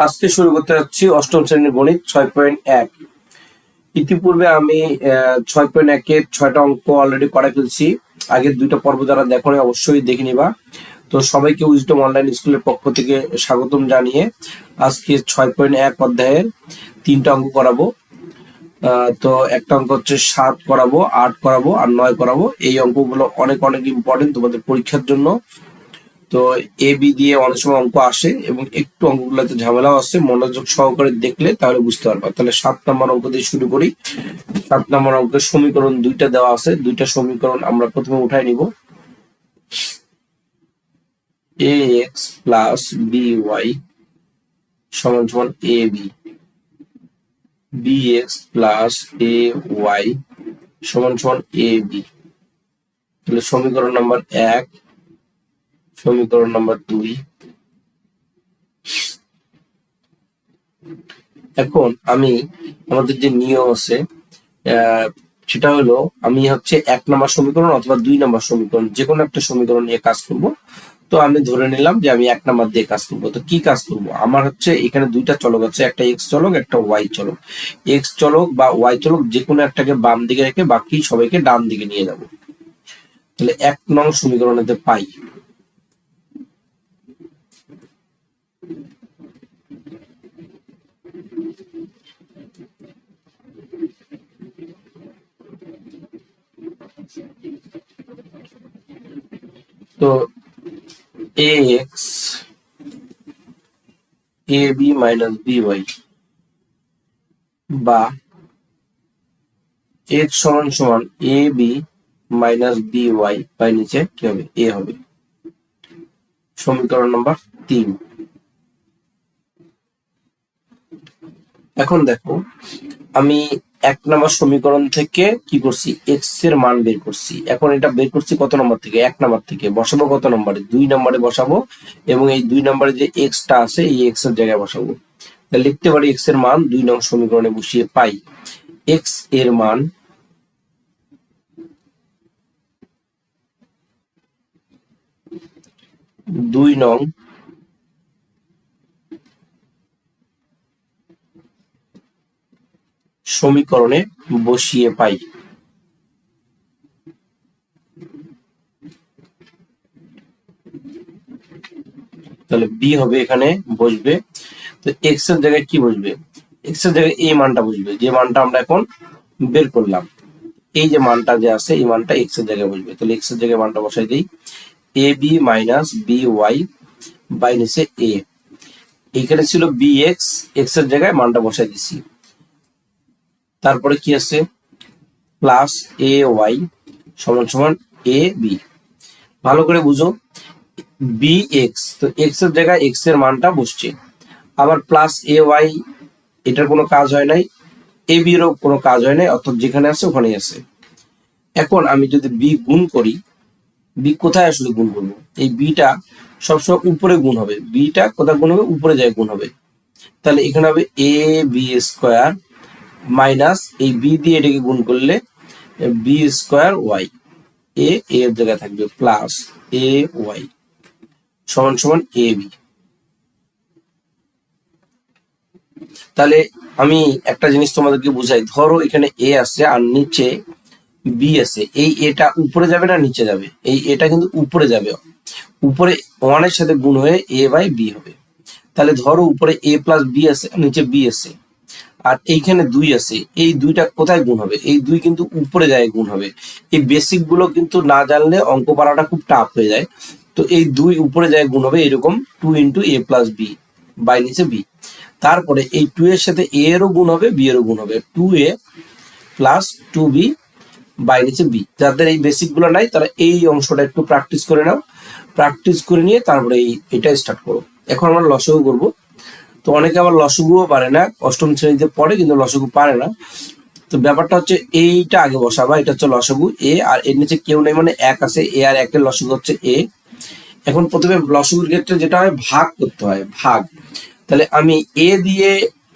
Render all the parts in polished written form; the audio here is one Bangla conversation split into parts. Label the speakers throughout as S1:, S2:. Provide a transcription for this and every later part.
S1: আজকে শুরু করতে যাচ্ছি অষ্টম শ্রেণীর গণিত 6.1। ইতিপূর্বে আমি 6.1-এর 6টা অঙ্ক অলরেডি করে ফেলছি। আগের 2টা পর্ব যারা দেখোনি অবশ্যই দেখে নিবা। তো সবাইকে উইজডম অনলাইন স্কুলের পক্ষ থেকে স্বাগতম জানিয়ে আজকে 6.1 অধ্যায়ের 3টা অঙ্ক করাবো। তো একটা অঙ্ক হচ্ছে 7 করাবো, 8 করাবো আর 9 করাবো। এই অঙ্কগুলো অনেক অনেক ইম্পর্টেন্ট তোমাদের পরীক্ষার জন্য। তো এ বি দিয়ে অনেক সময় অঙ্ক আসে এবং একটু অঙ্কগুলোতে ঝামেলাও আছে, মনোযোগ সহকারে দেখলে তাহলে বুঝতে পারবা। তাহলে 7 নম্বর অঙ্ক দিয়ে শুরু করি। 7 নম্বর অঙ্কের সমীকরণ 2টা দেওয়া আছে, 2টা সমীকরণ আমরা প্রথমে উঠাই নিব। ax প্লাস by সমান সমান ab, bx প্লাস ay সমান সমান ab। তাহলে সমীকরণ নাম্বার 1, সমীকরণ নাম্বার 2। এখন আমি আমাদের যে নিয়ম আছে সেটা হলো আমি হচ্ছে 1 নম্বর সমীকরণ অথবা 2 নম্বর সমীকরণ যে কোনো একটা সমীকরণ নিয়ে কাজ করব। তো আমি ধরে নিলাম যে আমি 1 নম্বর দিয়ে কাজ করব। তো কি কাজ করব, আমার হচ্ছে এখানে 2টা চলক আছে, একটা x চলক একটা y চলক। x চলক বা y চলক যে কোনো একটাকে বাম দিকে রেখে বাকি সবাইকে ডান দিকে নিয়ে যাব। তাহলে 1 নং সমীকরণেতে পাই তো ax ab মাইনাস by বা x সমান সমান ab মাইনাস by বাই নিচে কি হবে, a হবে। সমীকরণ নাম্বার 3। এখন দেখো আমি 1 নম্বর সমীকরণ থেকে কি করছি, x এর মান বের করছি। এখন এটা বের করছি কত নম্বর থেকে, 1 নম্বর থেকে। বসাবো কত নম্বরে, 2 নম্বরে বসাবো এবং এই 2 নম্বরে যে x টা আছে এই x এর জায়গায় বসাবো। তাহলে লিখতে পারি x এর মান 2 নং সমীকরণে বসিয়ে পাই x এর মান 2 নং সমীকরণে বসিয়ে পাই। তাহলে বি হবে এখানে বসবে। তো এক্স এর জায়গায় কি বসবে, এক্স এর জায়গায় এই মানটা বসবে যে মানটা আমরা এখন বের করলাম। এই যে মানটা যে আছে এই মানটা এক্স এর জায়গায় বসবে। তাহলে এক্স এর জায়গায় মানটা বসাই দিই, A B minus B Y by নিচে এ। এইখানে ছিল বি এক্স, এক্স এর জায়গায় মানটা বসাই দিছি। তারপরে কি আছে, প্লাস এ ওয়াই সমান সমান এ বি। ভালো করে বুঝো, বি এক্স, তো এক্স এর জায়গায় এক্স এর মানটা বসছে। আবার প্লাস এ ওয়াই, এটার কোনো কাজ হয় নাই, এ বি এরও কোনো কাজ হয় নাই, অর্থাৎ যেখানে আছে ওখানেই আছে। এখন আমি যদি বি গুণ করি, বি কোথায় আসলে গুণ করবো, এই বিটা সবসময় উপরে গুণ হবে, বিটা কোথায় গুণ হবে, উপরে যায় গুণ হবে। তাহলে এখানে হবে এ বি স্কোয়ার মাইনাস এই বি দিয়ে এটাকে গুণ করলে বি স্কোয়ার ওয়াই, এ এর জায়গায় থাকবে প্লাস এ ওয়াই সমান সমান এ বি। তাহলে আমি একটা জিনিস তোমাদেরকে বুঝাই, ধরো এখানে এ আছে আর নিচে বি আছে, এই এটা উপরে যাবে না নিচে যাবে, এই এটা কিন্তু উপরে যাবে, উপরে ওয়ানের সাথে গুণ হয়ে এ বাই বি হবে। তাহলে ধরো উপরে এ প্লাস বি আছে নিচে বি আছে আর এইখানে 2 আছে, এই 2টা কোথায় গুণ হবে, এই 2 কিন্তু উপরে যায় গুণ হবে। এই বেসিক গুলো কিন্তু না জানলে অঙ্ক পারাটা খুব টাফ হয়ে যায়। তো এই 2 উপরে যায় গুণ হবে এরকম 2 into A plus B by নিচে বি। তারপরে এই 2 এর সাথে এ এরও গুণ হবে বি এরও গুণ হবে, 2a প্লাস 2b বাই নিচে বি। যাদের এই বেসিক গুলো নাই তারা এই অংশটা একটু প্র্যাকটিস করে নাও, প্র্যাকটিস করে নিয়ে তারপরে এটা স্টার্ট করো। এখন আমরা লসাগু করবো। তো অনেকে আবার লসাগুও পারে না, অষ্টম শ্রেণীতে পড়ে কিন্তু লসাগু পারে না। তো ব্যাপারটা হচ্ছে এইটা আগে বসাবা, এটা হচ্ছে লসাগু এ, আর এর নিচে কেউ নেই মানে 1 আছে, এ আর 1 এর লসাগু হচ্ছে এ। এখন প্রথমে লসাগুর ক্ষেত্রে যেটা হয় ভাগ করতে হয়, ভাগ। তাহলে আমি এ দিয়ে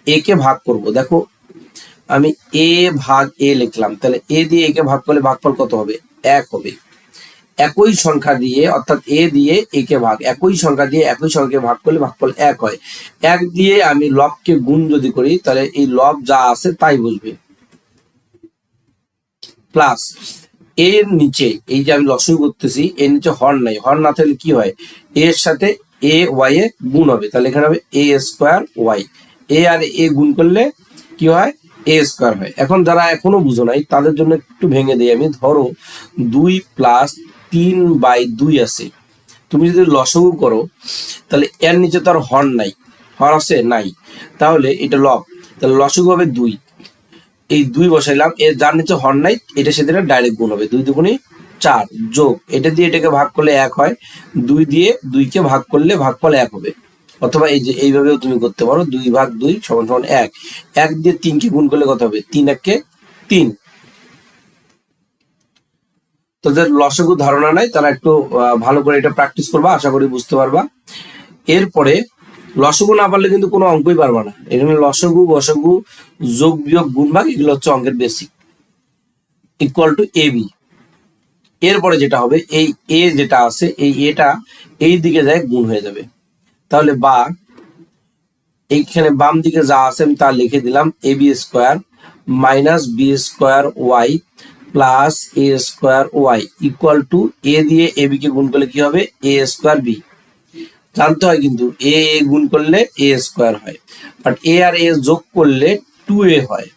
S1: এ কে ভাগ করব, দেখো আমি এ ভাগ এ লিখলাম, তাহলে এ দিয়ে এ কে ভাগ করলে ভাগফল কত হবে, 1 হবে। একই সংখ্যা দিয়ে অর্থাৎ এ দিয়ে এ কে ভাগ, একই সংখ্যা দিয়ে একই সংখ্যাকে ভাগ করলে ভাগফল 1 হয়। 1 দিয়ে আমি লবকে গুণ যদি করি তাহলে এই লব যা আছে তাই বসবে, প্লাস এর নিচে এই যে আমি লসাগু করতেছি এর নিচে হর নাই, হর না থাকলে কি হয়, এর সাথে এ ওয়াই এ গুণ হবে, তাহলে এখানে হবে এ স্কোয়ার ওয়াই, এ আর এ গুণ করলে কি হয়, এ স্কোয়ার হয়। এখন যারা এখনো বুঝো নাই তাদের জন্য একটু ভেঙে দিই আমি। ধরো 2 প্লাস 3/2 আছে, তুমি যদি লসাগু করো তাহলে এর নিচে তো আর হর নাই, হর আছে নাই, তাহলে এটা লব, তাহলে লসাগু হবে 2, এই 2 বসাইলাম, এর যার নিচে হর নাই এটা সাথে ডাইরেক্ট গুণ হবে, 2 দুগুণে 4 যোগ এটা দিয়ে এটাকে ভাগ করলে 1 হয়, 2 দিয়ে 2 কে ভাগ করলে ভাগফল 1 হবে। অথবা এই যে এইভাবেও তুমি করতে পারো, 2/2 সমান সমান 1, 1 দিয়ে 3 কে গুণ করলে কত হবে, 3 1 3। তাদের লসাগু ধারণা নাই তারা একটু ভালো করে এটা প্র্যাকটিস করবা, আশা করি বুঝতে পারবা। এরপরে লসাগু না পারলে কিন্তু কোনো অঙ্কই পারবা না, এখানে লসাগু গসাগু যোগ বিয়োগ গুণ ভাগ এগুলো হচ্ছে অঙ্কের basic, equal to A B. এরপরে যেটা হবে, এই এ যেটা আছে এই এটা এই দিকে যায় গুণ হয়ে যাবে, তাহলে বা এইখানে বাম দিকে যা আছে আমি তা লিখে দিলাম, A B square minus B square Y plus A square Y equal to A দিয়ে এ বি কে গুণ করলে কি হবে, এ স্কোয়ার বি। জানতে হয় কিন্তু এ গুণ করলে এ স্কোয়ার হয়, বাট এ আর এ যোগ করলে 2a হয়।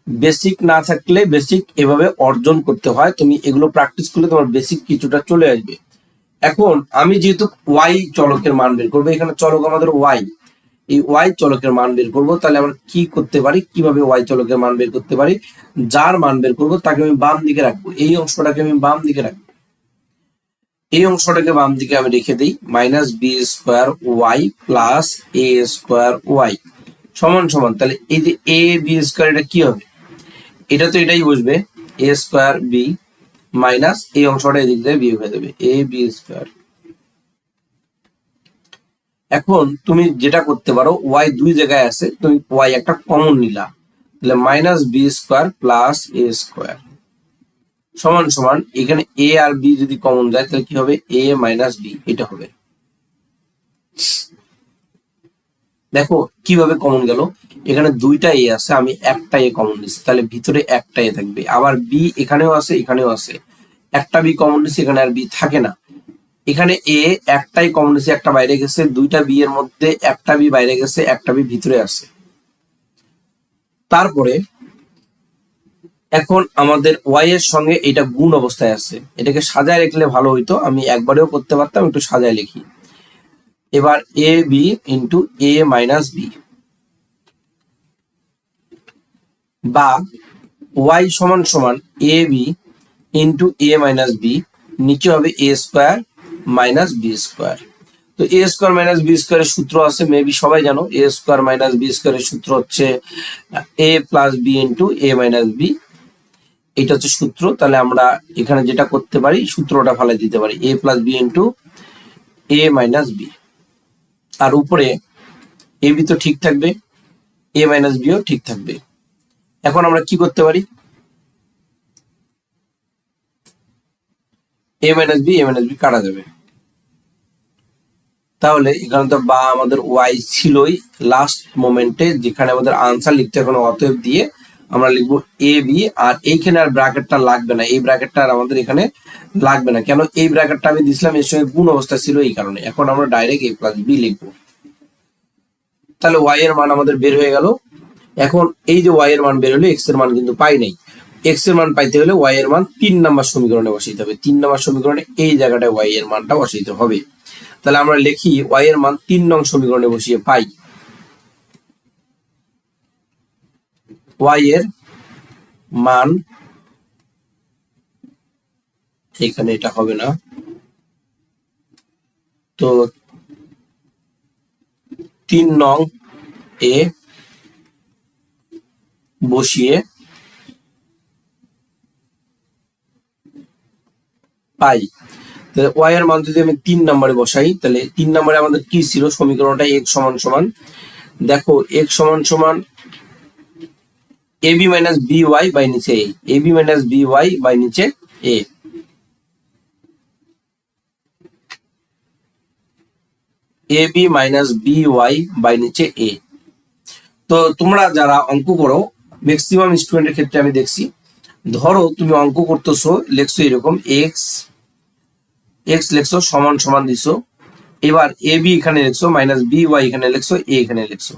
S1: বেসিক না থাকলে বেসিক এভাবে অর্জন করতে হয়, তুমি এগুলো প্র্যাকটিস করলে তোমার বেসিক কিছুটা চলে আসবে। এখন আমি যেহেতু ওয়াই চলকের মান বের করবো, এখানে চলক আমাদের ওয়াই, এই ওয়াই চলকের মান বের করবো, তাহলে আমরা কি করতে পারি, কিভাবে ওয়াই চলকের মান বের করতে পারি, যার মান বের করবো তাকে আমি বাম দিকে রাখবো, এই অংশটাকে আমি বাম দিকে রাখবো, এই অংশটাকে বাম দিকে আমি রেখে দিই, minus B square Y plus A square Y সমান সমান, তাহলে এই যে এ বি স্কোয়ার এটা কি হবে, এটা তো এটাই বসবে, এ স্কোয়ার বি মাইনাস এই অংশটা এদিক দিয়ে বিয়োগ হয়ে যাবে, এ বি স্কোয়ার। এখন তুমি যেটা করতে পারো, ওয়াই 2 জায়গায় আছে, তুমি ওয়াই একটা কমন নিলা, তাহলে minus B square plus A square সমান সমান, এখানে এ আর বি যদি কমন যায় তাহলে কি হবে, এ মাইনাস বি এটা হবে। দেখো কিভাবে কমন গেল, এখানে 2টা এ আছে, আমি একটা এ কমন নিচ্ছি, তাহলে ভিতরে একটা এ থাকবে, আবার বি এখানেও আছে এখানেও আছে, একটা বি কমন নিচ্ছি, এখানে আর বি থাকে না, এখানে এ একটাই কমন নিচ্ছি, একটা বাইরে গেছে, 2টা বি এর মধ্যে একটা বি বাইরে গেছে, একটা বি ভিতরে আছে। তারপরে এখন আমাদের ওয়াই এর সঙ্গে এটা গুণ অবস্থায় আছে, এটাকে সাজায় রাখলে ভালো হইতো, আমি একবারেও করতে পারতাম, একটু সাজায় লিখি। এবার A B into A minus B, বা ওয়াই সমান সমান A B into A minus B, নিচে হবে এ স্কোয়ার মাইনাস বি স্কোয়ার। তো এ স্কোয়ার মাইনাস বি স্কোয়ারের সূত্র আছে মেবি সবাই জানো, এ স্কোয়ার মাইনাস বি স্কোয়ারের সূত্র হচ্ছে এ প্লাস বি ইন্টু এ মাইনাস বি, এটা হচ্ছে সূত্র। তাহলে আমরা এখানে যেটা করতে পারি, সূত্রটা ফালাই দিতে পারি, এ প্লাস বি ইন্টু এ মাইনাস বি, আর উপরে এ বি তো ঠিক থাকবে, এ মাইনাস বিও ঠিক থাকবে। এখন আমরা কি করতে পারি, এ মাইনাস বি কাটা যাবে, তাহলে এখানে তো বা আমাদের ওয়াই ছিলই লাস্ট মোমেন্টে, যেখানে আমাদের আনসার লিখতে এখন অতএব দিয়ে আমরা লিখবো এ বি, আর এইখানে আর ব্র্যাকেটটা লাগবে না, এই ব্র্যাকেটটা আর আমাদের এখানে লাগবে না, কেন এই ব্র্যাকেটটা আমি দিছিলাম এর সঙ্গে গুণ অবস্থা ছিল এই কারণে, এখন আমরা ডাইরেক্ট এ প্লাস বি লিখবো। তাহলে ওয়াই এর মান আমাদের বের হয়ে গেল। এখন এই যে ওয়াই এর মান বের হলো, এক্স এর মান কিন্তু পাই নাই, এক্স এর মান পাইতে হলে ওয়াই এর মান 3 নম্বর সমীকরণে বসাইতে হবে, 3 নম্বর সমীকরণে এই জায়গাটায় ওয়াই এর মানটা বসাইতে হবে। তাহলে আমরা লিখি ওয়াই এর মান 3 নং সমীকরণে বসিয়ে পাই ওয়াই এর মান, এখানে এটা হবে না, তো 3 নং এ বসিয়ে পাই, তাহলে ওয়াই এর মান যদি আমি 3 নম্বরে বসাই, তাহলে 3 নম্বরে আমাদের কি ছিল সমীকরণটা, এক্স সমান সমান, দেখো এক্স সমান সমান A B minus B Y by নিচে A B minus B Y by নিচে A, A B minus B Y by নিচে এ। তো তোমরা যারা অঙ্ক করো ম্যাক্সিমাম স্টুডেন্টের ক্ষেত্রে আমি দেখছি, ধরো তুমি অঙ্ক করতেছো, লেখছো এরকম এক্স এক্স লেখছো সমান সমান দিছো, এবার এ বি এখানে লিখছো মাইনাস বি ওয়াই এখানে লিখছো এ এখানে লিখছো,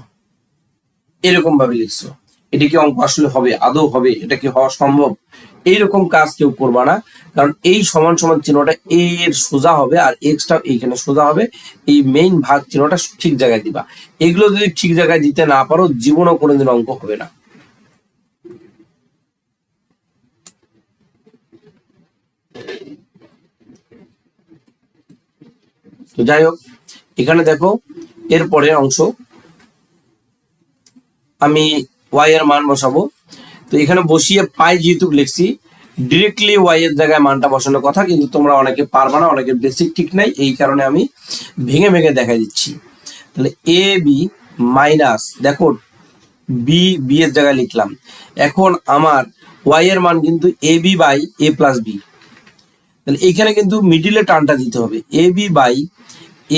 S1: এরকম ভাবে লিখছো। এটা কি অঙ্ক আসলে হবে, আদৌ হবে, এটা কি হওয়া সম্ভব? এইরকম কাজ কেউ করবা না, কারণ এই সমান সমান চিহ্নটা এ এর সোজা হবে আর এক্সটা এইখানে সোজা হবে, এই মেইন ভাগ চিহ্নটা ঠিক জায়গায় দিবা। এগুলো যদি ঠিক জায়গায় দিতে না পারো জীবনেও কোনোদিন অঙ্ক হবে না। তো যাই হোক, এখানে দেখো এরপরের অংশ আমি ওয়াই এর মান বসাবো। তো এখানে বসিয়ে পাই যেহেতু লিখছি, ডিরেক্টলি ওয়াই এর জায়গায় মানটা বসানোর কথা, কিন্তু তোমরা অনেকে পারবা না, অনেকের বেসিক ঠিক নাই, এই কারণে আমি ভেঙে ভেঙে দেখাই দিচ্ছি। তাহলে এ বি মাইনাস, দেখো বি বি এর জায়গায় লিখলাম। এখন আমার ওয়াই এর মান কিন্তু A B by A plus B, তাহলে এইখানে কিন্তু মিডিলে টানটা দিতে হবে, A B by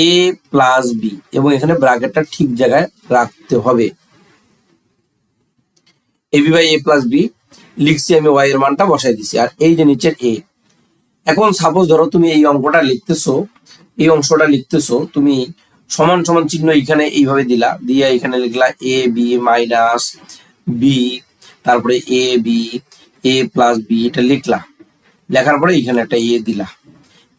S1: A plus B, এবং এখানে ব্র্যাকেটটা ঠিক জায়গায় রাখতে হবে। A B by A plus B লিখছি আমি, ওয়াই এর মানটা বসাই দিছি, আর এই যে নিচের এ। এখন সাপোজ ধরো তুমি এই অঙ্কটা লিখতেছো, এই অংশটা লিখতেছো, তুমি সমান সমান চিহ্ন এখানে এইভাবে দিলা, দিয়ে এখানে লিখলা এ বি মাইনাস বি, তারপরে A B A plus B, এটা লিখলা, লেখার পরে এখানে একটা এ দিলা।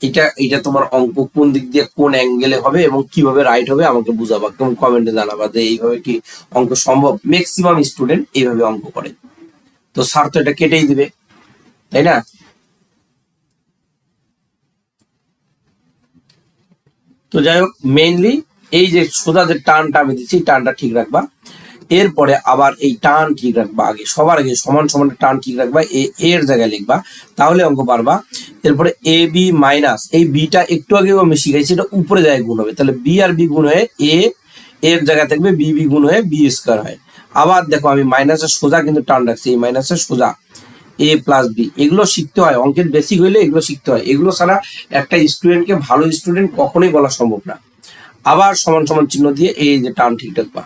S1: এটা এটা তোমার অঙ্ক কোন দিক দিয়ে কোন অ্যাঙ্গেলে হবে এবং কিভাবে রাইট হবে আমাকে বুঝাবা, তুমি কমেন্টে জানাবা যে এইভাবে কি অঙ্ক সম্ভব। ম্যাক্সিমাম স্টুডেন্ট এইভাবে অঙ্ক করে, তো স্যার তো এটা কেটেই দিবে, তাই না? তো যাই হোক, মেইনলি এই যে সোজা যে টানটা আমি দিচ্ছি টানটা ঠিক রাখবা, এরপরে আবার এই টান ঠিক রাখবা, আগে সবার আগে সমান সমান টান ঠিক রাখবা, এ এর জায়গায় লিখবা, তাহলে অঙ্ক পারবা। এরপরে এ বি মাইনাস, এই বিটা একটু আগেও আমি শিখাইছি, এটা উপরে জায়গায় গুণ হবে, তাহলে বি আর বি গুণ হয়ে এ এর জায়গায় থাকবে বি বি গুণ হয়ে বি স্কোয়ার হয়। আবার দেখো আমি মাইনাসের সোজা কিন্তু টান রাখছি, এই মাইনাসের সোজা এ প্লাস বি, এগুলো শিখতে হয়, অঙ্কের বেসিক হইলে এগুলো শিখতে হয়, এগুলো ছাড়া একটা স্টুডেন্টকে ভালো স্টুডেন্ট কখনোই বলা সম্ভব না। আবার সমান সমান চিহ্ন দিয়ে এই যে টান ঠিক রাখবা।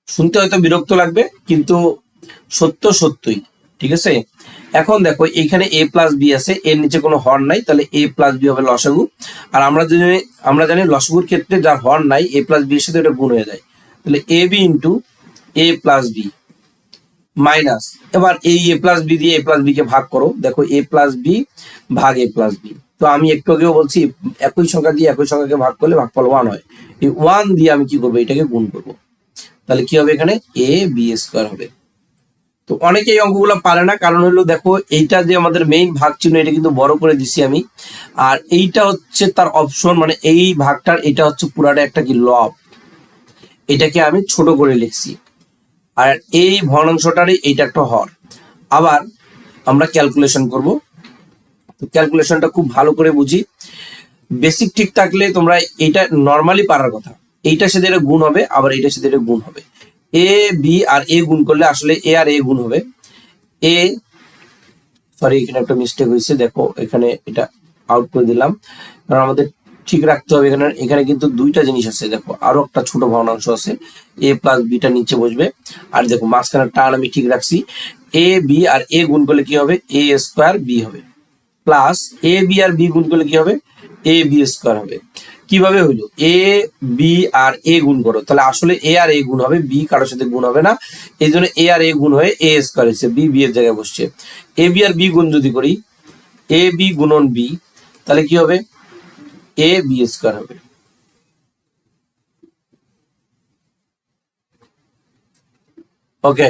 S1: শুনতে হয়তো বিরক্ত লাগবে, কিন্তু সত্য সত্যই, ঠিক আছে? এখন দেখো এখানে এ প্লাস বি আছে, এর নিচে কোনো হর নাই, তাহলে এ প্লাস বি হবে লসাগু। আর আমরা জানি লসাগুর ক্ষেত্রে যার হর নাই এ প্লাস বি এর সাথে এটা গুণ হয়ে যায়, তাহলে A B into A plus B minus, এবার এই এ প্লাস বি দিয়ে এ প্লাস বি কে ভাগ করো, দেখো এ প্লাস বি ভাগ এ প্লাস বি। তো আমি একটু আগেও বলছি একই সংখ্যা দিয়ে একই সংখ্যাকে ভাগ করলে ভাগফল 1 হয়, এই 1 দিয়ে আমি কি করবো, এটাকে গুণ করবো, তাহলে কি হবে এখানে এ বি স্কোয়ার হবে। তো অনেকে এই অঙ্কগুলো পারে না, কারণ হলো দেখো এইটা যে আমাদের মেইন ভাগ চিহ্ন এটা কিন্তু বড় করে দিছি আমি, আর এইটা হচ্ছে তার অপশন, মানে এই ভাগটার এটা হচ্ছে পুরাটা একটা কি লব, এটাকে আমি ছোট করে লিখছি, আর এই ভগ্নাংশটারই এইটা একটা হর। আবার আমরা ক্যালকুলেশন করব, তো ক্যালকুলেশনটা খুব ভালো করে বুঝি, বেসিক ঠিক থাকলে তোমরা এইটা নর্মালি পারার কথা, এইটার সাথে এটা গুণ হবে, আবার এইটার সাথে এটা গুণ হবে, এ বি আর এ গুণ করলে আসলে এ আর এ গুণ হবে, এ সরি এখানে একটা মিস্টেক হয়েছে, দেখো এখানে এটা আউট করে দিলাম, কারণ আমাদের ঠিক রাখতে হবে এখানে, এখানে কিন্তু দুইটা জিনিস আছে, দেখো আরো একটা ছোট ভগ্নাংশ আছে, এ প্লাস বিটা নিচে বসবে, আর দেখো মাঝখানে টান আমি ঠিক রাখছি, এ বি আর এ গুণ করলে কি হবে, এ স্কোয়ার বি হবে, প্লাস এ বি আর বি গুণ করলে কি হবে, এ বি স্কোয়ার হবে। কিভাবে হইলো, এ বি আর এ গুণ করো, তাহলে আসলে এ আর এ গুণ হবে, বি কারোর সাথে গুণ হবে না, এই জন্য এ আর এ গুণ হয়ে এ স্কোয়ার হয়েছে, বি বি এর জায়গায় বসছে। এ বি আর বি গুণ যদি করি, এ বি গুণন বি, তাহলে কি হবে, এ বি স্কোয়ার হবে। ওকে,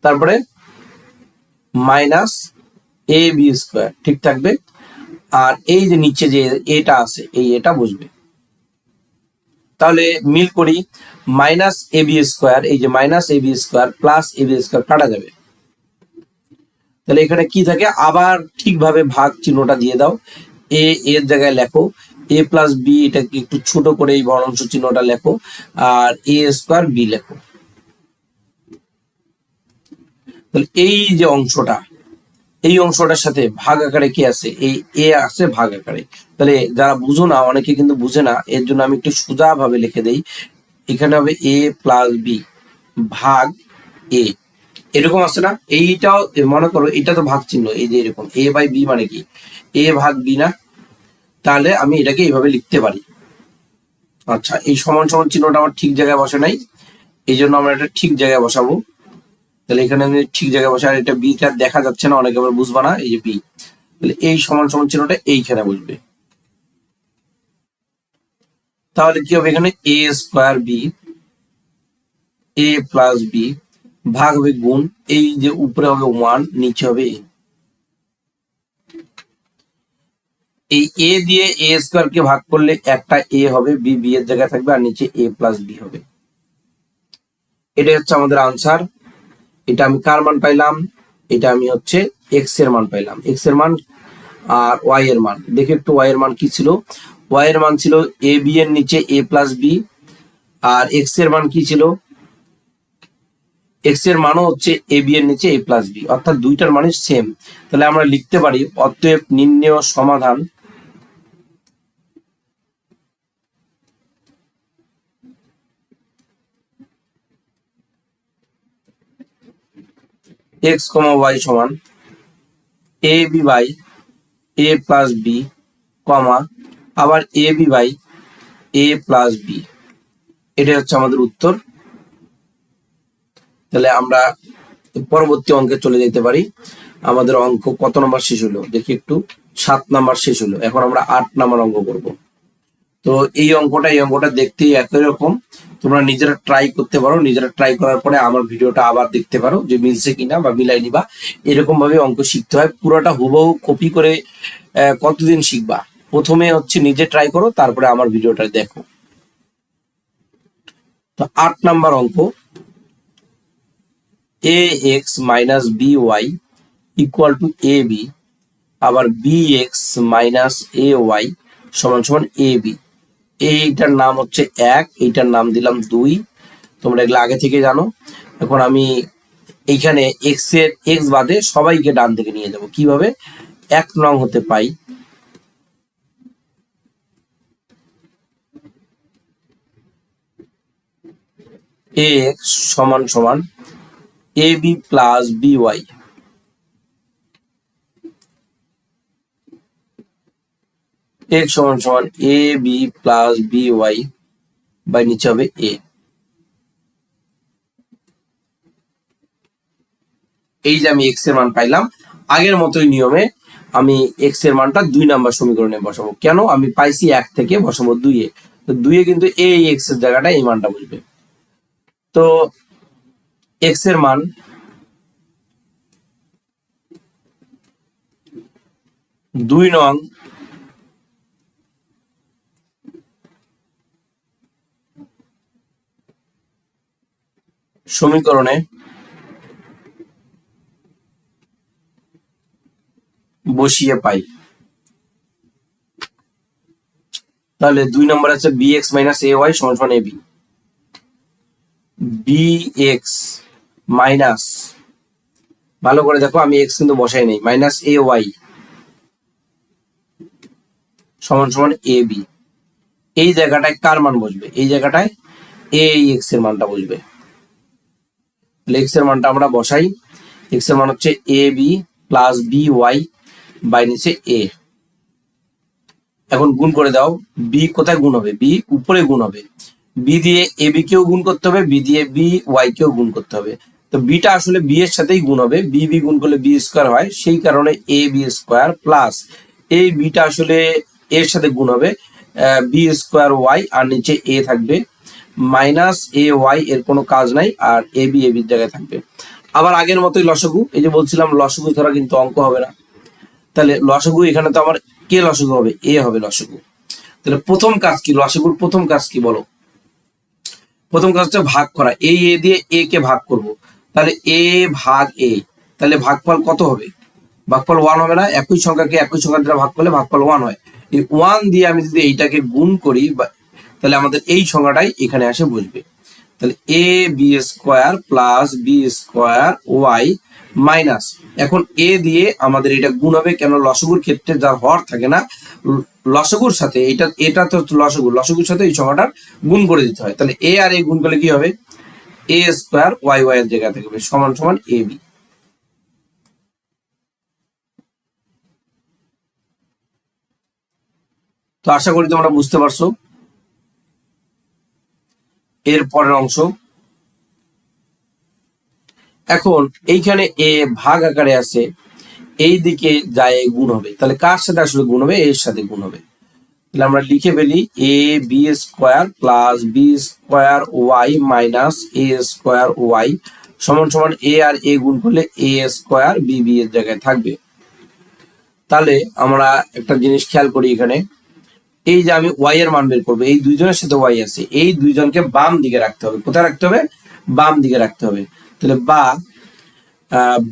S1: তারপরে মাইনাস এ বি স্কোয়ার ঠিক থাকবে, আর এই যে নিচে যে এটা আছে এই এটা বসবে। তাহলে মিল করি, মাইনাস এ বি স্কোয়ার, এই যে minus A B square plus A B square কাটা যাবে, তাহলে এখানে কি থাকে, আবার ঠিকভাবে ভাগ চিহ্নটা দিয়ে দাও, এ এর জায়গায় লেখো এ প্লাস বি, এটাকে একটু ছোট করে এই ভগ্নাংশ চিহ্নটা লেখো, আর এ স্কোয়ার বি লেখো। তাহলে এই যে অংশটা, এই অংশটার সাথে ভাগ আকারে কি আছে, এই এ আছে ভাগ আকারে। তাহলে যারা বুঝো না, অনেকে কিন্তু বুঝে না, এর জন্য আমি একটু সোজা ভাবে লিখে দেই। এখানে হবে এ প্লাস বি ভাগ এ, এরকম আছে না? এইটাও মনে করো, এটা তো ভাগ চিহ্ন, এই যে এরকম এ বাই বি মানে কি এ ভাগ বি না? তাহলে আমি এটাকে এইভাবে লিখতে পারি। আচ্ছা, এই সমান সমান চিহ্নটা আমার ঠিক জায়গায় বসে নাই, এই জন্য আমরা এটা ঠিক জায়গায় বসাবো। তাহলে এখানে আমি ঠিক জায়গায় বসে, আর এটা বিটা দেখা যাচ্ছে না, অনেকে আবার বুঝবা না, এই যে বি। তাহলে এই সমান সমান চিহ্নটা এইখানে বসবে। তাহলে কি হবে, এখানে এ স্কোয়ার বি, এ প্লাস বি ভাগ হবে গুণ, এই যে উপরে হবে 1, নিচে হবে এ। এই এ দিয়ে এ স্কোয়ার কে ভাগ করলে একটা এ হবে, বি বি এর জায়গায় থাকবে, আর নিচে এ প্লাস বি হবে। এটাই হচ্ছে আমাদের আনসার। এটা আমি কার মান পাইলাম, এটা আমি হচ্ছে এক্স এর মান পাইলাম, এক্স এর মান। আর ওয়াই এর মান দেখে একটু, ওয়াই এর মান কি ছিল, ওয়াই এর মান ছিল এ বি এর নিচে এ প্লাস বি, আর এক্স এর মান কি ছিল, এক্স এর মানও হচ্ছে এ বি এর নিচে এ প্লাস বি, অর্থাৎ দুইটার মানে সেম। তাহলে আমরা লিখতে পারি অতএব নির্ণেয় সমাধান এক্স কমা ওয়াই সমান A B by A plus B comma আবার A B by A plus B. এটাই হচ্ছে আমাদের উত্তর। তাহলে আমরা পরবর্তী অঙ্কে চলে যেতে পারি। আমাদের অঙ্ক কত নম্বর শেষ হলো দেখি একটু, 7 নাম্বার শেষ হলো। এখন আমরা 8 নাম্বার অঙ্ক করব। তো এই অঙ্কটা দেখতেই একই রকম, তোমরা নিজেরা ট্রাই করতে পারো, নিজেরা ট্রাই করার পরে আমার ভিডিওটা আবার দেখতে পারো যে মিলছে কিনা বা মিলাই নিবা। এরকম ভাবে অঙ্ক শিখতে হয়, পুরোটা হুবহু কপি করে কতদিন শিখবা? প্রথমে হচ্ছে নিজে ট্রাই করো, তারপরে আমার ভিডিওটা দেখো। তো 8 নাম্বার অঙ্ক, A X minus B Y equal to A B, আবার B X minus A Y সমান সমান এ বি। এইটার নাম হচ্ছে 1, এইটার নাম দিলাম 2, তোমরা এগুলো আগে থেকে জানো। এখন আমি এইখানে এক্স বাদে সবাইকে ডান দিকে নিয়ে যাব, কিভাবে? 1 নং হতে পাই এ এক্স সমান সমান A B plus B Y, X সমান সমান A B plus B Y by নিচে হবে এ। এই যে আমি এক্স এর মান পাইলাম, আগের মতোই নিয়মে আমি এক্স এর মানটা 2 নাম্বার সমীকরণে বসাবো। কেন? আমি পাইছি 1 থেকে, বসাবো 2 এ। তো 2 এ কিন্তু এই এক্স এর জায়গাটা এই মানটা বসবে। তো এক্স এর মান 2 নং সমীকরণে বসিয়ে পাই। তাহলে 2 নম্বর আছে B X minus A Y সমান সমান A B, B X minus, ভালো করে দেখো আমি এক্স কিন্তু বসাই নাই, মাইনাস এ ওয়াই সমান সমান এ বি। এই জায়গাটায় কার মান বসবে? এই জায়গাটায় এ এক্স এর মানটা বসবে। তাহলে এক্স এর মানটা আমরা বসাই, এক্স এর মান হচ্ছে A B plus B Y by নিচে এ। এখন গুণ করে দাও, বি কোথায় গুণ হবে? বি উপরে গুণ হবে, বি দিয়ে এ বি কেও গুণ করতে হবে, বি দিয়ে বি ওয়াই কেও গুণ করতে হবে। তো বিটা আসলে বি এর সাথেই গুণ হবে, বি বি গুণ করলে বি স্কোয়ার হয়, সেই কারণে এ বি স্কোয়ার প্লাস এই বিটা আসলে এর সাথে গুণ হবে, বি স্কোয়ার ওয়াই, আর নিচে এ থাকবে মাইনাস এ ওয়াই, এর কোনো কাজ নাই, আর এ বি এর জায়গায় থাকবে। আবার আগের মতোই লসগু, এই যে বলছিলাম লসগু ধরা কিন্তু অঙ্ক হবে না। তাহলে লসগু এখানে তো আমার কে লসগু হবে? এ হবে লসগু। তাহলে প্রথম কাজ কি, লসগুর প্রথম কাজ কি বলো? প্রথম কাজ হচ্ছে ভাগ করা, এই এ দিয়ে এ কে ভাগ করব। তাহলে এ ভাগ এ, তাহলে ভাগফল কত হবে? ভাগফল 1 হবে না? একই সংখ্যাকে একই সংখ্যা দ্বারা ভাগ করলে ভাগফল 1 হয়। এই 1 দিয়ে আমি যদি এইটাকে গুণ করি, তাহলে আমাদের এই সংখ্যাটাই এখানে এসে বসবে। তাহলে A B square plus B square Y minus এখন এ দিয়ে আমাদের এটা গুণ হবে, কেন লসগুর ক্ষেত্রে যার হর থাকে না, লসগুর সাথে এটা তো লসগুর সাথে এই সংখ্যাটার গুণ করে দিতে হয়। তাহলে এ আর এ গুণ করলে কি হবে, এ স্কোয়ার ওয়াই ওয়াই এর জায়গা থাকবে সমান সমান এ বি। তো আশা করি তোমরা বুঝতে পারছো। এর পরের অংশ, এখন এইখানে এ ভাগ আকারে আছে, এই দিকে যায় গুণ হবে, তাহলে কার সাথে আসলে গুণ হবে, এর সাথে গুণ হবে। তাহলে আমরা লিখে ফেলি A B square plus B square Y minus A square Y সমান সমান এ আর এ গুণ করলে এ স্কোয়ার বি বি এর জায়গায় থাকবে। তাহলে আমরা একটা জিনিস খেয়াল করি, এখানে এই যে আমি ওয়াই এর মান বের করবো, এই দুইজনের সাথে ওয়াই আছে, এই দুইজনকে বাম দিকে রাখতে হবে। কোথায় রাখতে হবে, বাম দিকে রাখতে হবে। তাহলে বা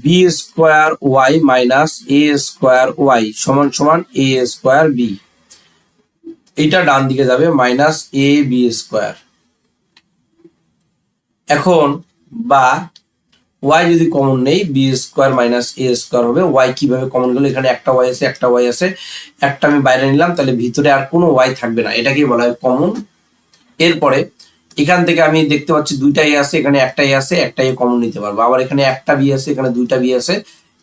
S1: B square Y minus A square Y সমান সমান এ স্কোয়ার বি, এটা ডান দিকে যাবে মাইনাস এ বি স্কোয়ার। এখন বা ওয়াই যদি কমন নেই, B square minus A square হবে। ওয়াই কিভাবে কমন গেল, এখানে একটা ওয়াই আছে, একটা ওয়াই আছে, একটা আমি বাইরে নিলাম, তাহলে ভিতরে আর কোনো ওয়াই থাকবে না, এটাকে বলা হয় কমন। এরপরে এখান থেকে আমি দেখতে পাচ্ছি দুইটা এ আছে, এখানে একটা এ আছে, একটা এ কমন নিতে পারবো। আবার এখানে একটা বি আছে, এখানে দুইটা বি আছে,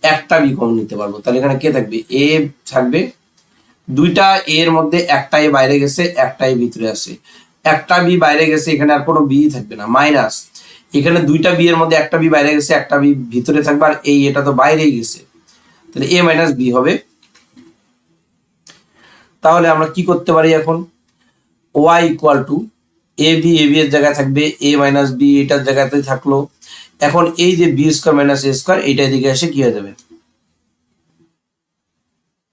S1: একটা বি কমন নিতে পারবো। তাহলে এখানে কে থাকবে, এ থাকবে। দুইটা এর মধ্যে একটা এ বাইরে গেছে, একটা এ ভিতরে আছে, একটা বি বাইরে গেছে, এখানে আর কোনো বি থাকবে না, মাইনাস এখানে দুইটা বি এর মধ্যে একটা বি বাইরে গেছে, একটা বি ভিতরে থাকবে, আর এই এটা তো বাইরেই গেছে, তাহলে এ মাইনাস বি হবে। তাহলে আমরা কি করতে পারি এখন, Y equal to A B এর জায়গায় থাকবে, এ মাইনাস বি এটার জায়গাতে থাকলো। এখন এই যে B square minus A square, এইটা এদিকে এসে কি হয়ে যাবে,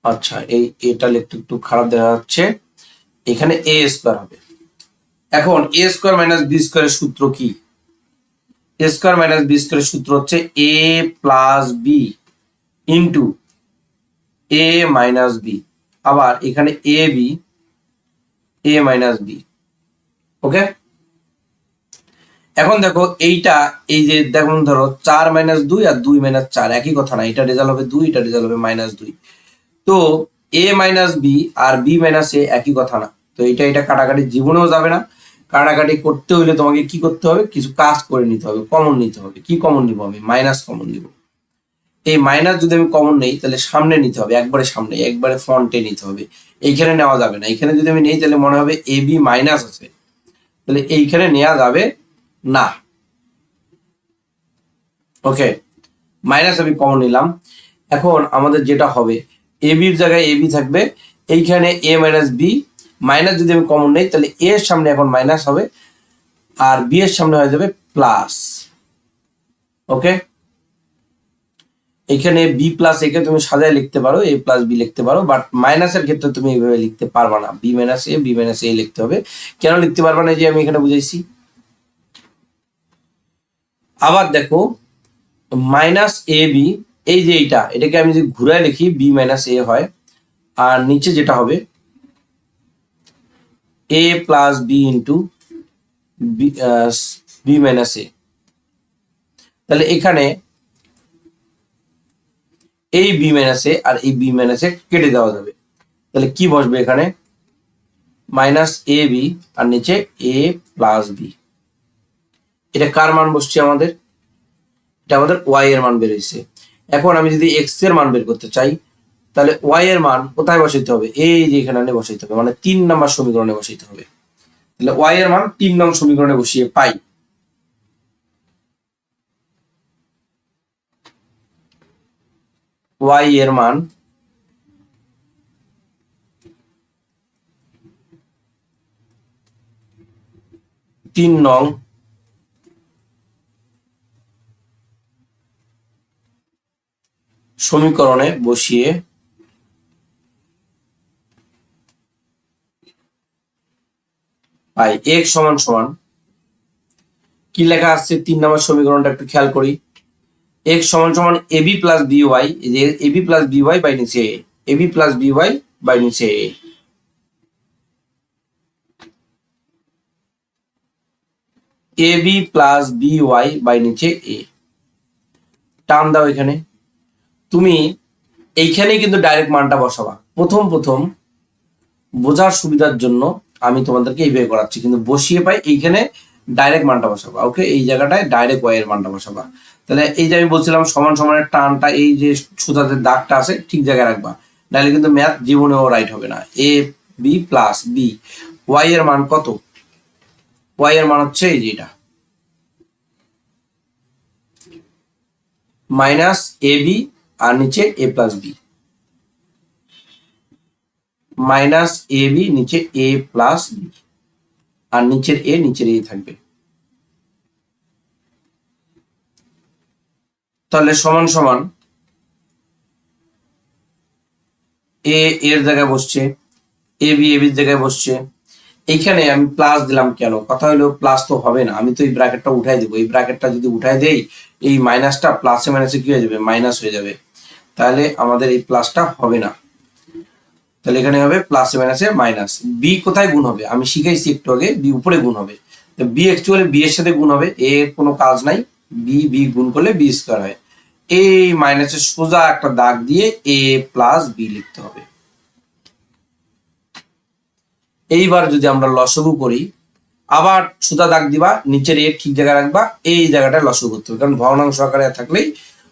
S1: আচ্ছা এই এটা লিখতে একটু খারাপ দেখা যাচ্ছে, এখানে এ স্কোয়ার হবে। এখন এ স্কোয়ার মাইনাস বি স্কোয়ারের সূত্র কি, এ স্কোয়ার মাইনাস বি স্কোয়ারের সূত্র হচ্ছে এ প্লাস বি ইন্টু এ মাইনাস বি, আবার এখানে A B A minus B. ওকে, এখন দেখো এইটা, এই যে দেখুন ধরো 4 - 2 আর 2 - 4 একই কথা না, এটা রেজাল্ট হবে 2, এটা রেজাল্ট হবে -2। তো এ মাইনাস বি আর বি মাইনাস এ একই কথা না, তো এটা কাটাকাটি জীবনেও যাবে না। কাটাকাটি করতে হইলে তোমাকে কি করতে হবে, কিছু কাজ করে নিতে হবে, কমন নিতে হবে। কি কমন নিব, আমি মাইনাস কমন নিব। এই মাইনাস যদি আমি কমন নেই, তাহলে সামনে নিতে হবে, একবারে সামনে, একবারে ফ্রন্টে নিতে হবে। এইখানে নেওয়া যাবে না, এইখানে যদি আমি নেই তাহলে মনে হবে এ বি মাইনাস আছে, তাহলে এইখানে নেওয়া যাবে না। ওকে, মাইনাস আমি কমন নিলাম। এখন আমাদের যেটা হবে, এ বির জায়গায় এ বি থাকবে, এইখানে এ মাইনাস বি, মাইনাস যদি আমি কমন নেই তাহলে এ এর সামনে এখন মাইনাস হবে, আর বি এর সামনে হয়ে যাবে প্লাস। ওকে, এখানে বি প্লাস একে তুমি সাজায় লিখতে পারো, এ প্লাস বি লিখতে পারো, বাট মাইনাসের ক্ষেত্রে তুমি এইভাবে লিখতে পারবা না, B minus A B minus এ লিখতে হবে। কেন লিখতে পারবা না, যে আমি এখানে বুঝাইছি। আবার দেখো মাইনাস এ বি, এই যে এটাকে আমি যদি ঘুরায় লিখি বি মাইনাস এ হয়, আর নিচে যেটা হবে A plus B into B minus A. তাহলে এখানে এই বি মাইনাস এ আর এই বি মাইনাস এ কেটে দেওয়া যাবে, তাহলে কি বসবে এখানে, মাইনাস এ বি আর নিচে এ প্লাস বি। এটা কার মান বসছে আমাদের, এটা আমাদের ওয়াই এর মান বের হয়েছে। এখন আমি যদি এক্স এর মান বের করতে চাই, তাহলে ওয়াই এর মান কোথায় বসাইতে হবে, এই যে এখানে বসাইতে হবে, মানে 3 নম্বর সমীকরণে বসাইতে হবে। তাহলে ওয়াই এর মান 3 নং সমীকরণে বসিয়ে পাই, ওয়াই এর মান 3 নং সমীকরণে বসিয়ে পাই এক্স সমান সমান কি লেখা আসছে 3 নম্বর সমীকরণটা একটু খেয়াল করি, এক্স সমান সমান AB plus B Y, AB plus B Y by নিচে AB plus B Y by নিচে AB plus B Y by নিচে এ। টার্ম দাও এখানে, তুমি এইখানেই কিন্তু ডাইরেক্ট মানটা বসাবা। প্রথম প্রথম বোঝার সুবিধার জন্য আমি তোমাদেরকে এইভাবে করাচ্ছি, কিন্তু বসিয়ে পাই এইখানে ডাইরেক্ট মানটা বসাবা। ওকে, এই জায়গাটায় ডাইরেক্ট ওয়াই এর মানটা বসাবা। তাহলে এই যে আমি বলছিলাম সমান সমানের টানটা, এই যে সুতাতে দাগটা আছে ঠিক জায়গায় রাখবা, নাহলে কিন্তু ম্যাথ জীবনেও রাইট হবে না। এ বি প্লাস বি, ওয়াই এর মান কত? ওয়াই এর মান হচ্ছে এই যে এটা মাইনাস এ বি, আর নিচে এ plus B, minus A B নিচে এ প্লাস বি, আর নিচের এ থাকবে। তাহলে সমান সমান এ এর জায়গায় বসছে, এ বি এ বির জায়গায় বসছে। এইখানে আমি প্লাস দিলাম কেন? কথা হলো প্লাস তো হবে না, আমি তো এই ব্র্যাকেটটা উঠাই দেবো। এই ব্র্যাকেটটা যদি উঠাই দেই, এই মাইনাসটা প্লাসে মাইনাসে কি হয়ে যাবে? মাইনাস হয়ে যাবে। তাহলে আমাদের এই প্লাসটা হবে না। তাহলে এখানে হবে প্লাসে মাইনাসে মাইনাস। বি কোথায় গুণ হবে? আমি শিখাইছি একটু আগে, বি উপরে গুণ হবে। বি অ্যাকচুয়ালি বি এর সাথে গুণ হবে, এ কোনো কাজ নাই। বি বি গুণ করলে বি স্কোয়ার হয়। এই মাইনাসের সোজা একটা দাগ দিয়ে এ প্লাস বি লিখতে হবে। এইবার যদি আমরা লসগু করি, আবার সোজা দাগ দিবা, নিচের এ ঠিক জায়গায় রাখবা, এই জায়গাটায় লসগু করতে হবে, কারণ ভগ্নাংশ আকারে থাকলেই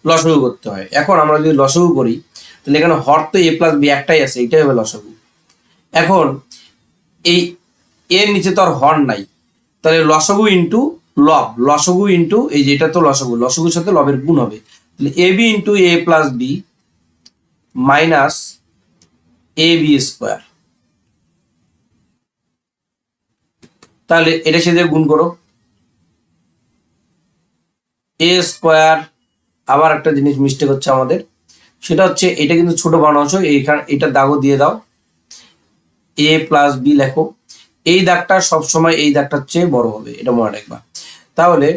S1: লসগু করতে হয়। এখন আমরা যদি লসগু করি, তাহলে এখানে হর তো এ প্লাস বি একটাই আছে, এইটাই হবে লসগু। এখন এই এর নিচে তো আর হর নাই, তাহলে লসগু ইন্টু লব, লসগু ইন্টু এই যে এটা তো লসগু, লসগুর সাথে লবের গুণ হবে। তাহলে A B into A plus B minus A B square. তাহলে এটা সাথে গুণ করো, এ স্কোয়ার। আবার একটা জিনিস মিস্টেক হচ্ছে আমাদের, সেটা হচ্ছে এটা কিন্তু ছোট ভগ্নাংশ, এইখানে এটা দাগও দিয়ে দাও, এ প্লাস বি লেখো। এই দাগটা সবসময় এই দাগটার চেয়ে বড় হবে, এটা মনে রাখবা। তাহলে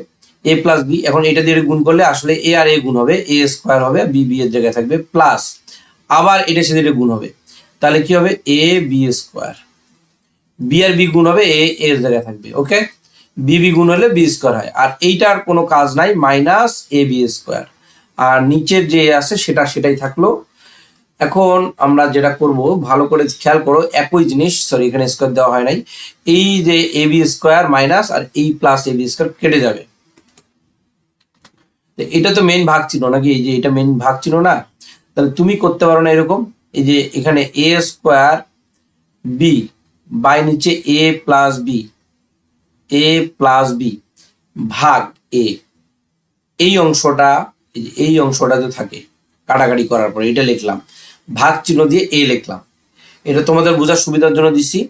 S1: এ প্লাস বি, এখন এটা দিয়ে গুণ করলে আসলে এ আর এ গুণ হবে, এ স্কোয়ার হবে, বি বি এর জায়গায় থাকবে প্লাস, আবার এটা সাথে গুণ হবে, তাহলে কি হবে? A B square. বি আর বি গুণ হবে, এ এর জায়গায় থাকবে। ওকে, বি বি গুণ হলে বি স্কোয়ার হয়, আর এইটার কোনো কাজ নাই, মাইনাস এ বি স্কোয়ার। আর নিচের যে আছে সেটাই থাকলো। এখন আমরা যেটা করব, ভালো করে খেয়াল করো, একই জিনিস, সরি এখানে স্কোয়ার দেওয়া হয় নাই, এই যে এ বি স্কোয়ার মাইনাস আর এই প্লাস এ বি স্কোয়ার কেটে যাবে। এটা তো মেইন ভাগ ছিল নাকি? এই যে এটা মেইন ভাগ ছিল না? তাহলে তুমি করতে পারো না এরকম, এই যে এখানে এ স্কোয়ার বি বাই নিচে এ প্লাস বি, এ প্লাস বি ভাগ এ, এই অংশটা, এই অংশটা যে থাকে কাটাকাটি করার পরে এটা লিখলাম, ভাগ চিহ্ন দিয়ে এ লিখলাম। এটা তোমাদের বোঝার সুবিধার জন্য দিছি।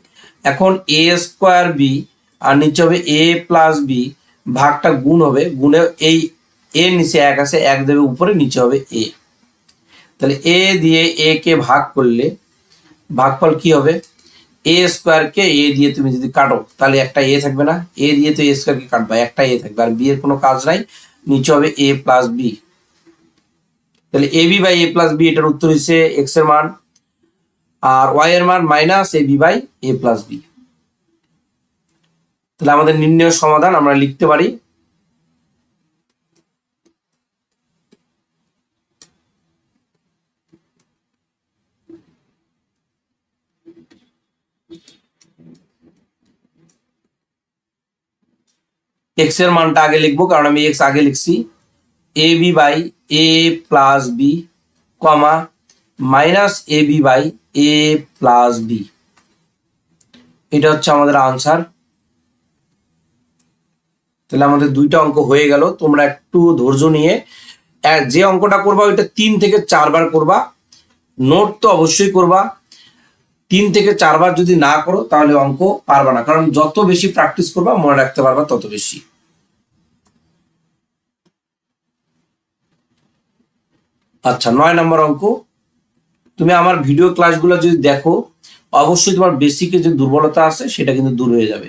S1: এখন এ স্কোয়ার বি আর নিচে হবে এ প্লাস বি, ভাগটা গুণ হবে, গুণে এই এর নিচে এক আছে, এক দেবে উপরে, নিচে হবে এ। তাহলে এ দিয়ে এ কে ভাগ করলে ভাগফল কি হবে? এ স্কোয়ারকে এ দিয়ে তুমি যদি কাটো, তাহলে একটা এ থাকবে না? এ দিয়ে তো এ স্কোয়ারকে কাটবা, একটা এ থাকবে, আর বি এর কোনো কাজ নাই, নিচে হবে এ প্লাস বি। তাহলে A B by A plus B, এটার উত্তর হচ্ছে এক্স এর মান, আর ওয়াই এর মান minus A B by A plus B. তাহলে আমাদের নির্ণয় সমাধান আমরা লিখতে পারি, এক্স এর মানটা আগে লিখবো, কারণ আমি এক্স আগে লিখছি, A B by A plus B comma minus A B by A plus B, এটা হচ্ছে আমাদের আনসার। তাহলে আমাদের দুইটা অঙ্ক হয়ে গেল। তোমরা একটু ধৈর্য নিয়ে যে অঙ্কটা করবা ওইটা 3 থেকে 4 বার করবা, নোট তো অবশ্যই করবা। 3 থেকে 4 বার যদি না করো তাহলে অঙ্ক পারবা না, কারণ যত বেশি প্র্যাকটিস করবা মনে রাখতে পারবা তত বেশি। আচ্ছা, 9 নম্বর অঙ্ক। তুমি আমার ভিডিও ক্লাসগুলো যদি দেখো, অবশ্যই তোমার বেসিকে যে দুর্বলতা আছে সেটা কিন্তু দূর হয়ে যাবে,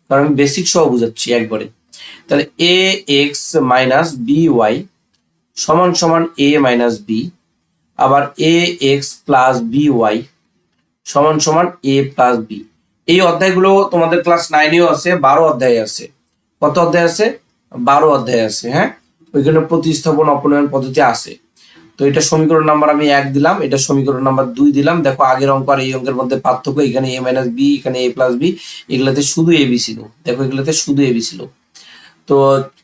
S1: কারণ আমি বেসিক সহ বুঝাচ্ছি একবারে। তাহলে এ এক্স মাইনাস বি ওয়াই সমান সমান এ মাইনাস বি, আবার এ এক্স প্লাস বি ওয়াই সমান সমান এ প্লাস বি। এই অধ্যায়গুলো তোমাদের ক্লাস 9-এও আছে, 12 অধ্যায় আছে। কত অধ্যায় আছে? 12 অধ্যায় আছে। হ্যাঁ, ওইখানে প্রতিস্থাপন অপনয়ন পদ্ধতি আছে। তো এটা সমীকরণ নাম্বার আমি 1 দিলাম, এটা সমীকরণ নাম্বার 2 দিলাম। দেখো আগের অঙ্ক আর এই অঙ্কের মধ্যে পার্থক্য, এখানে a মাইনাস বি, এখানে a প্লাস বি, এগুলাতে শুধু a বি ছিল। দেখো এগুলাতে শুধু a বি ছিল। তো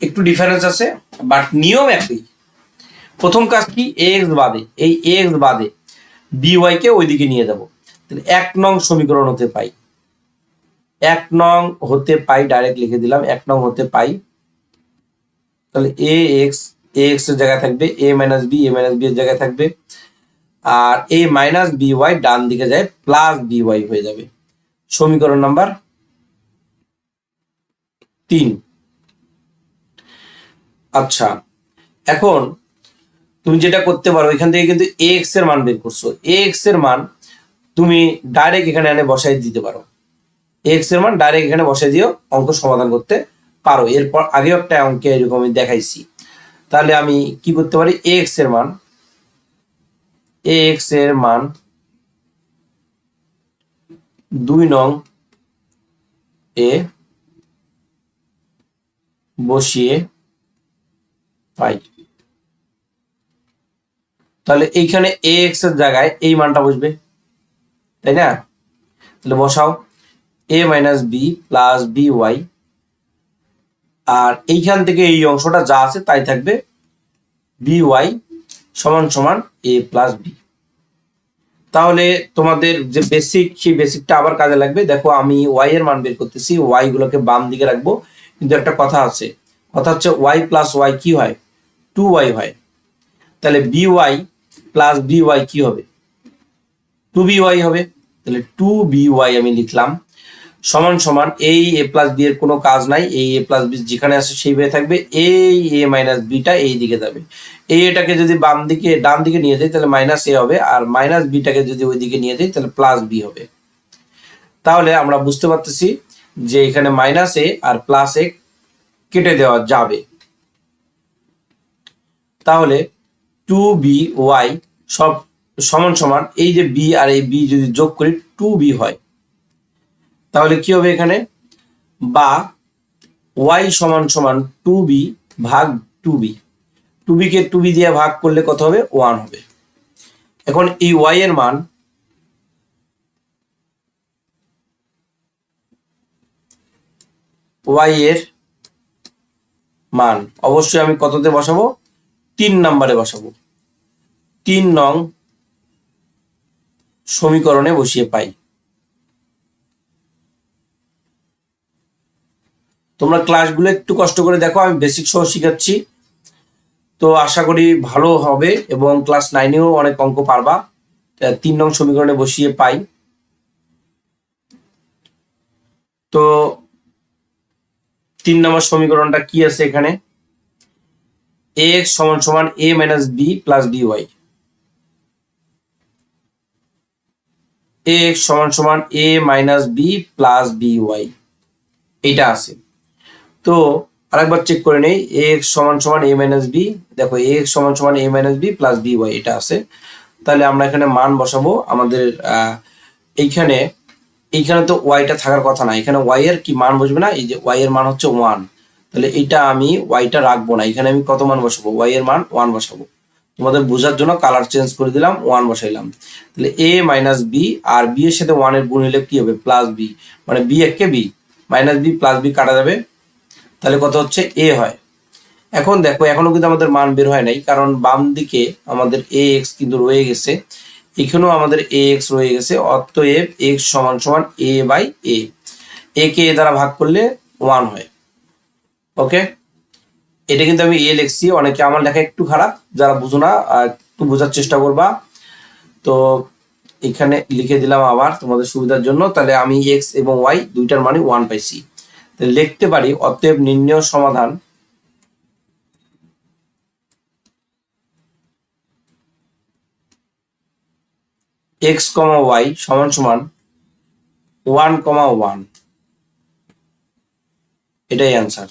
S1: একটু ডিফারেন্স আছে, বাট নিয়ম একই। প্রথম কাজ কি, এক্স বাদে, এই এক্স বাদে বিওয়াই কে ওইদিকে নিয়ে যাব। তাহলে 1 নং সমীকরণ হতে পাই, 1 নং হতে পাই, ডাইরেক্ট লিখে দিলাম 1 নং হতে পাই। তাহলে এ এক্স এর জায়গায় থাকবে এ মাইনাস বি এর জায়গায় থাকবে, আর এ মাইনাস বি ওয়াই ডান দিকে যায় প্লাস বি ওয়াই হয়ে যাবে। সমীকরণ নাম্বার 3। আচ্ছা, এখন তুমি যেটা করতে পারো, এখান থেকে কিন্তু এক্স এর মান বের করছো, এক্স এর মান তুমি ডাইরেক্ট এখানে এনে বসাই দিতে পারো, এক্স এর মান ডাইরেক্ট এখানে বসাই দিও, অঙ্ক সমাধান করতে পারো। এরপর আগেও একটা অঙ্কে এরকম আমি দেখাইছি। তাহলে আমি কি করতে পারি, এক্স এর মান 2 নং এ বসিয়ে পাই। তাহলে এইখানে এক্স এর জায়গায় এই মানটা বসবে, তাই না? তাহলে বসাও A minus B plus B Y, আর এইখান থেকে এই অংশটা যা আছে তাই থাকবে, বি ওয়াই সমান সমান এ প্লাস বি। তাহলে তোমাদের যে বেসিক, সেই বেসিকটা আবার কাজে লাগবে। দেখো আমি ওয়াই এর মান বের করতেছি, ওয়াই গুলোকে বাম দিকে রাখবো, কিন্তু একটা কথা আছে, কথা হচ্ছে ওয়াই প্লাস ওয়াই কি হয়, 2y হয়। তাহলে B Y plus B Y কি হবে, 2by হবে। তাহলে 2by আমি লিখলাম, সমান সমান এই এ প্লাস বি এর কোনো কাজ নাই, এই এ প্লাস বি যেখানে আছে সেইভাবে থাকবে, এই এ মাইনাস বিটা এই দিকে যাবে, এটাকে যদি বাম দিকে ডান দিকে নিয়ে যাই তাহলে মাইনাস এ হবে, আর মাইনাস বিটাকে যদি ওই দিকে নিয়ে যাই তাহলে প্লাস বি হবে। তাহলে আমরা বুঝতে পারতেছি যে এখানে মাইনাস এ আর প্লাস এ কেটে দেওয়া যাবে। তাহলে 2by সব সমান সমান এই যে বি আর এই বি যদি যোগ করি 2b হয়। তাহলে কি হবে এখানে, বা y সমান সমান 2b ভাগ 2b, 2b কে 2b দিয়ে ভাগ করলে কত হবে, 1 হবে। এখন এই y এর মান, y এর মান অবশ্যই আমি কততে বসাবো, 3 নম্বরে বসাবো, 3 নং সমীকরণে বসিয়ে পাই। তোমরা ক্লাসগুলো একটু কষ্ট করে দেখো, আমি বেসিক সহ শিখাচ্ছি, তো আশা করি ভালো হবে এবং ক্লাস 9-এও অনেক অঙ্ক পারবা। 3 নং সমীকরণে বসিয়ে পাই। তো 3 নম্বর সমীকরণটা কি আছে এখানে, ax সমান সমান a minus B plus B Y, ax সমান সমান a minus B plus B Y, এইটা আছে। তো আরেকবার চেক করে নেই, ax সমান সমান a মাইনাস বি, দেখো ax সমান সমান a minus B plus B Y, এটা আছে। তাহলে আমরা এখানে মান বসাবো আমাদের, এইখানে এইখানে তো ওয়াইটা থাকার কথা না, এখানে ওয়াই এর কি মান বসবে না, এই যে ওয়াই এর মান হচ্ছে 1। তাহলে এইটা আমি ওয়াইটা রাখবো না, এখানে আমি কত মান বসাবো, ওয়াই এর মান 1 বসাবো। তোমাদের বোঝার জন্য কালার চেঞ্জ করে দিলাম, 1 বসাইলাম। তাহলে এ মাইনাস বি, আর বি এর সাথে 1 এর গুণ হলে কি হবে, প্লাস বি, মানে বি একে B, minus B plus B কাটা যাবে, তাহলে কত হচ্ছে এ হয়। এখন দেখো এখনো কিন্তু আমাদের মান বের হয় নাই, কারণ বাম দিকে আমাদের এ এক্স কিন্তু রয়ে গেছে, এখানেও আমাদের এ এক্স রয়ে গেছে, অতএব এক্স সমান সমান এ বাই এ, এ কে এ দ্বারা ভাগ করলে 1 হয়। ওকে, এটা কিন্তু আমি এ লিখছি, অনেকে আমার লেখা একটু খারাপ, যারা বুঝো না একটু বোঝার চেষ্টা করবা। তো এখানে লিখে দিলাম আবার তোমাদের সুবিধার জন্য। তাহলে আমি এক্স এবং ওয়াই দুইটার মানে 1 পাইছি, তাহলে লিখতে পারি অতএব নির্ণয় সমাধান এক্স কমা ওয়াই সমান সমান 1, 1, এটাই অ্যান্সার।